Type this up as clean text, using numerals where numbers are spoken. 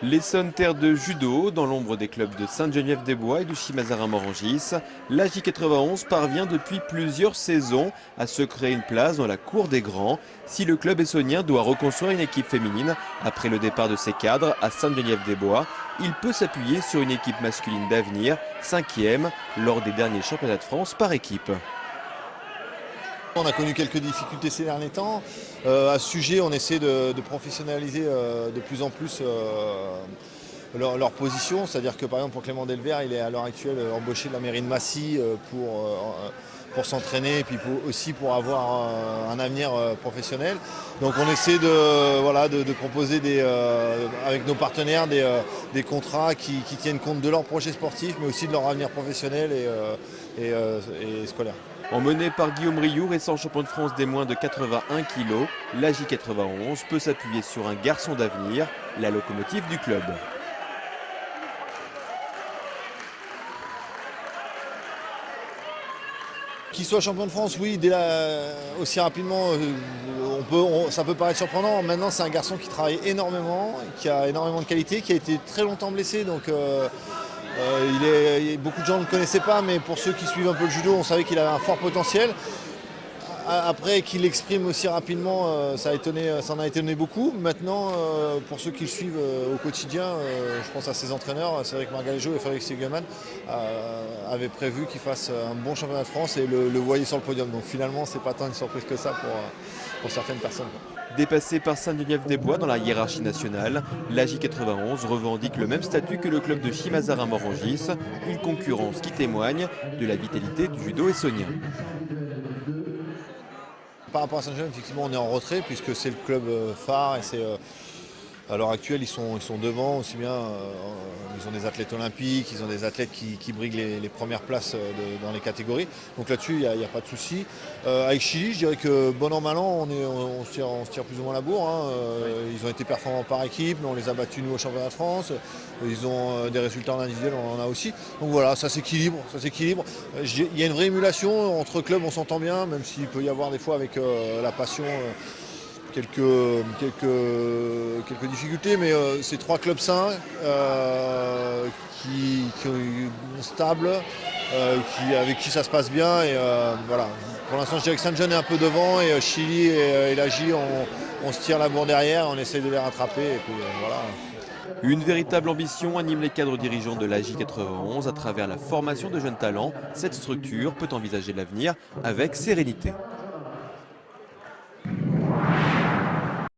L'Essonne, terre de judo, dans l'ombre des clubs de Sainte-Geneviève-des-Bois et du Chimazara-Morangis, la J91 parvient depuis plusieurs saisons à se créer une place dans la cour des grands si le club essonnien doit reconstruire une équipe féminine. Après le départ de ses cadres à Sainte-Geneviève-des-Bois, il peut s'appuyer sur une équipe masculine d'avenir, 5e, lors des derniers championnats de France par équipe. On a connu quelques difficultés ces derniers temps. À ce sujet, on essaie de professionnaliser de plus en plus leur position. C'est-à-dire que par exemple pour Clément Delvert, il est à l'heure actuelle embauché de la mairie de Massy pour s'entraîner et puis aussi pour avoir un avenir professionnel. Donc on essaie de proposer avec nos partenaires des contrats qui tiennent compte de leur projet sportif mais aussi de leur avenir professionnel et scolaire. Emmené par Guillaume Rioux, récent champion de France des moins de 81 kg, la J91 peut s'appuyer sur un garçon d'avenir, la locomotive du club. Qu'il soit champion de France, oui, aussi rapidement, ça peut paraître surprenant. Maintenant, c'est un garçon qui travaille énormément, qui a énormément de qualité, qui a été très longtemps blessé. Donc, beaucoup de gens ne le connaissaient pas, mais pour ceux qui suivent un peu le judo, on savait qu'il avait un fort potentiel. Après qu'il l'exprime aussi rapidement, ça en a étonné beaucoup. Maintenant, pour ceux qui le suivent au quotidien, je pense à ses entraîneurs, Cédric Margalejo et Frédéric Segelman, avaient prévu qu'il fasse un bon championnat de France et le voyaient sur le podium. Donc finalement, c'est pas tant une surprise que ça pour certaines personnes. Dépassée par Sainte-Geneviève-des-Bois dans la hiérarchie nationale, la J91 revendique le même statut que le club de Chimazara-Morangis, une concurrence qui témoigne de la vitalité du judo essonien. Par rapport à Saint-Jean, effectivement, on est en retrait puisque c'est le club phare et à l'heure actuelle, ils sont devant aussi bien. Ils ont des athlètes olympiques, ils ont des athlètes qui briguent les premières places dans les catégories. Donc là-dessus, il n'y a pas de souci. Avec Chili, je dirais que bon an, mal an, on se tire plus ou moins la bourre. Hein. Ils ont été performants par équipe, mais on les a battus nous au championnat de France. Ils ont des résultats en individuel, on en a aussi. Donc voilà, ça s'équilibre. Il y a une vraie émulation entre clubs, on s'entend bien, même s'il peut y avoir des fois avec la passion. Quelques difficultés, mais c'est trois clubs sains qui sont stables, avec qui ça se passe bien. Et voilà. Pour l'instant, je dirais que Saint-Jean est un peu devant et Chili et la J, on se tire la bourre derrière, on essaye de les rattraper. Et puis, voilà. Une véritable ambition anime les cadres dirigeants de la J91 à travers la formation de jeunes talents. Cette structure peut envisager l'avenir avec sérénité.